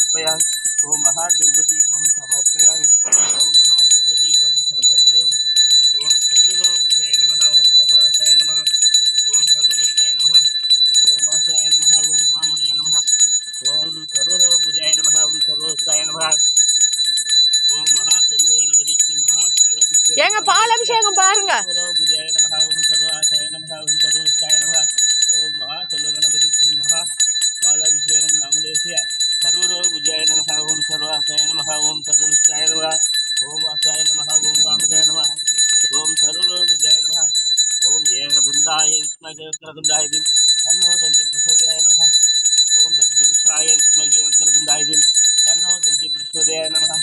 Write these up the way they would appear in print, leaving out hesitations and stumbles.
समर्पयामि ओम महाधूपदीपं समर्पयामि ओम महाधूपदीपं समर्पयामि ओम सर्वभूताय नमः ओम सर्वासाय नमः ओम सर्वभूताय नमः ओम वासाय नमः ओम वामदेवाय नमः ओम सर्वभूताय नमः ओम सर्वोत्ताय नमः ओम महासल्लगणपति महापालाभिषेकं ஏங்க பால் அபிஷேகம் பாருங்க. सर्वभूताय नमः ओम सर्वासाय नमः ओम सर्वोत्ताय नमः ओम महासल्लगणपति महापालाभिषेकं नामदेवस्य सर्वभूताय नमः ओम सर्वासाय नमः ओम सर्वोत्ताय नमः ओम वासाय नमः ओम वामदेवाय नमः ओम सर्वभूताय नमः ओम एकदन्ताय विद्महे वक्रतुण्डाय तन्नो दन्ति प्रचोदयाय नमः ओम तद्पुरुषाय विद्महे वक्रतुण्डाय तन्नो दन्ति प्रचोदयाय नमः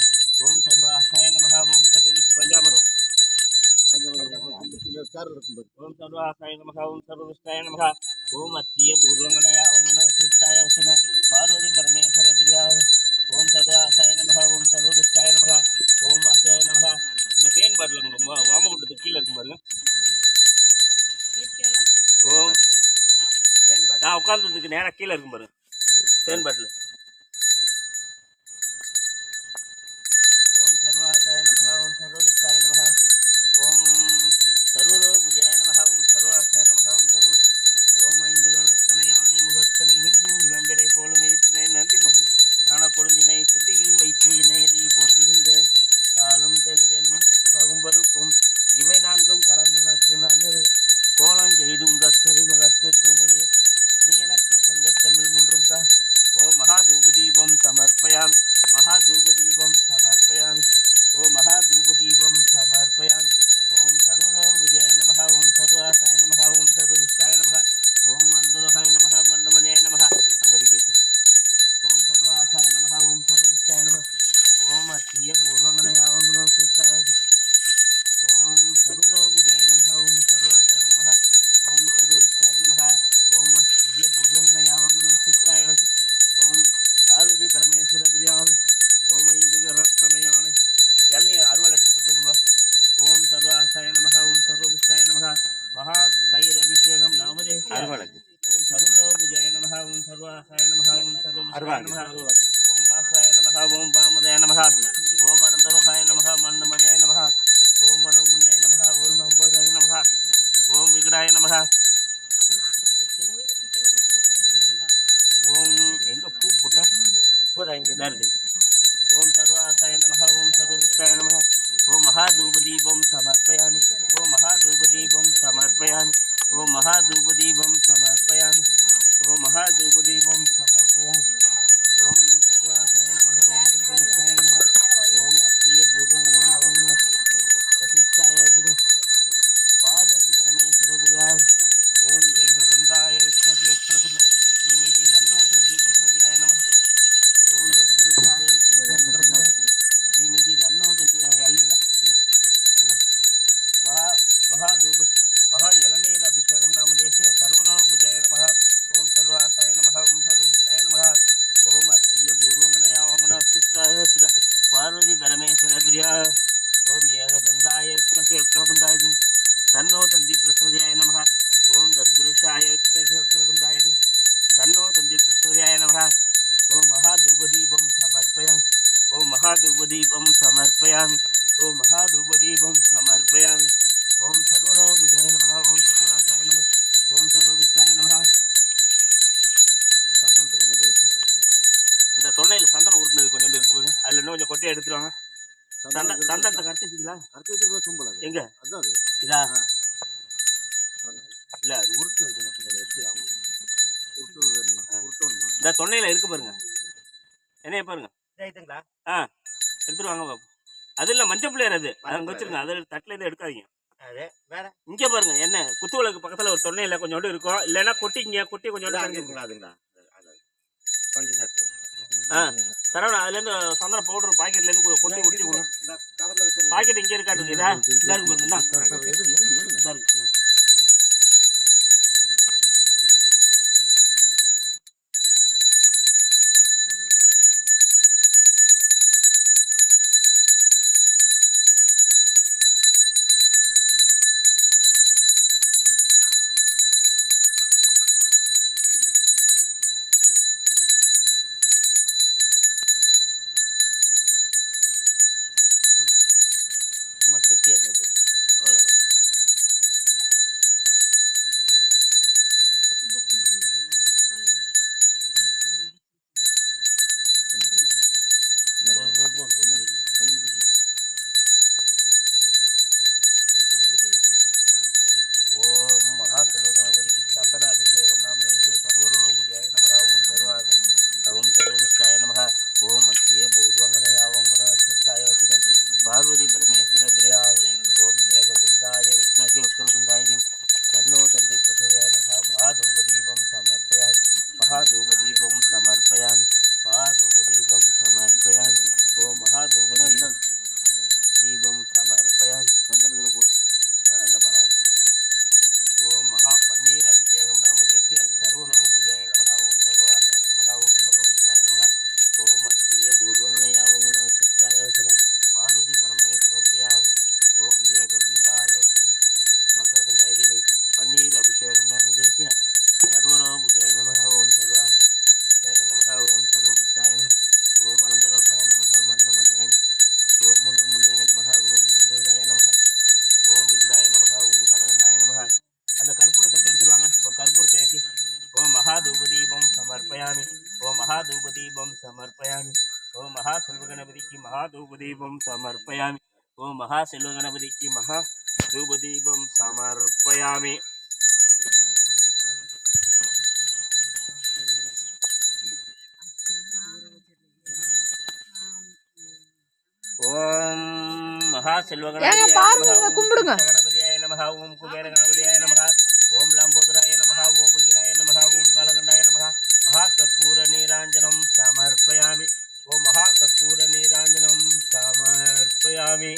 ओम सर्वासाय नमः ओम सर्वविष्णुपञ्चामरो ओम सर्वासाय नमः ओम सर्वविष्णाय नमः ओम अत्य पूर्वंगणया वंगणशिष्टाय शिव पार्वती परमेश्वर प्रियाय ओम सर्वासाय नमः ओम सर्वविष्णाय नमः ओम वासाय नमः இந்த தேன் பாட்டில் வாமகுட்டத்து கீழே இருக்கும் பாருங்க ஓம் நான் உட்கார்ந்ததுக்கு நேராக கீழே இருக்கும் பாருங்க தேன் பாட்டில் ஓம் சர்வாசாய நமः ஓம் சர்வதுஷ்டாய நமः ஓம் சர்வரோபுஜாய நமः ஓம் சர்வாசாய நமः ஓம் சர்வ ஓம் ஐந்து கடத்தனை யானை முகத்தனை இன்பின் இளம்பிறை போலும் வைத்தினை நன்றி முகம் ஞான கொழுந்தினை புத்தியில் வைத்து நேரி போற்றுகின்றேன் காலும் தெளிவெனும் பகும்பருப்பும் இவை நான்கும் கலந்துனக்கு நான்கு கோலம் செய்துங்க கரிமுகத்து தூமணிய நீ எனக்கு சங்கத்தமிழ் முன்றும் தான் ஓ மகாதூபதீபம் சமர்ப்பயாமி மகாதூபதீபம் சமர்ப்பயாமி ஓ மகாதூபதீபம் சமர்ப்பயாமி ஓம் சர்வரோபுஜாய நமः ஓம் சர்வாசாய நமः ஓம் சர்வதிஷ்டாய நமः ஓம் மந்தரோகாய நமः மண்டமணியாய நமः அங்கதிக்கு ஓம் சர்வாசாய நமः ஓம் சர்வதிஷ்டாய நமः ஓம் அத்திய பூர்வங்கணயாவங்குணோசிஷ்டாய ஓம் சர்வரோபுஜாய நமः ஓம் சர்வாசாய நமः ஓம் சர்வதிஷ்டாய நமः ஓம் அத்திய பூர்வங்கணயாவங்குணோசிஷ்டாய ஓம் பார்வதி பரமேஸ்வர பிரியாவது ஓம் ஐந்து ரத்தனையான எல்லாம் அறுவல் எடுத்து போட்டு விடுங்க ஓம் சர்வாசாய நமः ஓம் சர்வவிஷ்டாய நமः மகா தயிர் அபிஷேகம் நாமதே அறுவலுக்கு ஓம் சர்வரோபுஜாய நமः ஓம் சர்வாசாய நமः ஓம் சர்வவிஷ்டாய நமः ஓம் வாசாய நமः ஓம் வாமதாய நமः ஓம் அனந்தரோகாய நமः மண்டமணியாய நமः ஓம் மனோமுனியாய நமः ஓம் அம்பதாய நமः ஓம் விகடாய நமः ஓம் எங்கே பூ போட்ட இங்கே இருக்குது ஓம் சர்வாசாய நமः ஓம் சர்வவிஷ்டாய நமः ஓம் மகாதூபதீபம் சமர்ப்பயாமி ஓம் மகாதூபதீபம் சமர்ப்பயாமி ஓம் மகாதூபதீபம் சமர்ப்பயாமி ஓம் மகாதூபதீபம் சமர்ப்பயாமி ஓம் சர்வாசாய நமः ஓம் சர்வவிஷ்டாய நமः ஓம் அத்திய பூர்வங்கணயா ஓம் வசிஷ்டாய பார்வதி பரமேஸ்வர பிரியாய ஓம் ஏகதந்தாய விஷ்ணுவே ஸ்ரீமதி தன்னோ தந்தி பிரசவியாய நமः ஓம் தத்புருஷாய ஸ்ரீமதி தன்னோ தந்தி எல்லைங்க மகாதூப மகா இளநீர் அபிஷேகம் நாமதேசே சர்வரோபுஜாய நமः ஓம் சர்வாசாய நமः ஓம் சர்வவிஷ்டாய நமः ஓம் அத்திய பூர்வங்கணயா வங்குணசிஷ்டாய சிவ பார்வதி பரமேஸ்வர பிரியாய ஓம் ஏகதந்தாய வித்மஹே வக்ரதுண்டாய தன்னோ தந்தி பிரசோதயாய நமः ஓம் தத்புருஷாய வித்மஹே வக்ரதுண்டாய தன்னோ தந்தி பிரசோதயாய நமः ஓம் மகாதூபதீபம் சமர்ப்பயாமி ஓம் மகாதூபதீபம் சமர்ப்பயாமி ஓம் மகாதூபதீபம் சமர்ப்பயாமி ஓம் சர்வரோபுஜாய நமः ஓம் சர்வராசாய நமः ஓம் சர்வதுஷ்டாய நமः சந்தனம் கொஞ்சம் ஊற்றி இந்த தொண்டையில் சந்தனம் உருட்டுனது கொஞ்சம் இருக்கு பாருங்க அதில் இன்னும் கொஞ்சம் கொட்டையை எடுத்துருவாங்க சந்தனத்தை கரைச்சிங்களா எங்க இதா இல்லை அது உருட்டுனது கொஞ்சம் எடுத்து ஆகும் இந்த தொண்டையில் இருக்கு பாருங்க என்னைய பாருங்க ஆ எடுத்துட்டு வாங்க பாப்போம் அது இல்லை மஞ்சள் பிள்ளையர் அது அங்கே வச்சிருங்க அதில் தட்டில் எதுவும் எடுக்காதீங்க இங்கே பாருங்க என்ன குத்து விளக்கு பக்கத்தில் ஒரு தொண்டையில் கொஞ்சோண்டு இருக்கும் இல்லைன்னா கொட்டிங்க கொட்டி கொஞ்சோண்டு ஆ சரவணா அதுலேருந்து சந்தன பவுடர் பாக்கெட்லேருந்து கொட்டி ஊற்றி பாக்கெட் இங்கே இருக்காது இதா இதாக இருக்கு பாருங்க இதா இருக்கு महाधूपदीपं समर्पयामि। ओम महासेल्वगणपतिக்கு महाधूपदीपं समर्पयामि। ओम महासेल्वगणपतिக்கு महाधूपदीपं समर्पयामि। ओम महासेल्वगणपतियाय नमः। गणपतियाय नमः। ओम कुबेर गणपतियाय नमः। ओम लंबोदराय नमः। ओम विग्रहाय नमः। ओम कालगंडाय नमः। महाकर्पूर नीरांजनं समर्पयामि। ओम महाकर्पूर नीरांजनं समर्पयामि।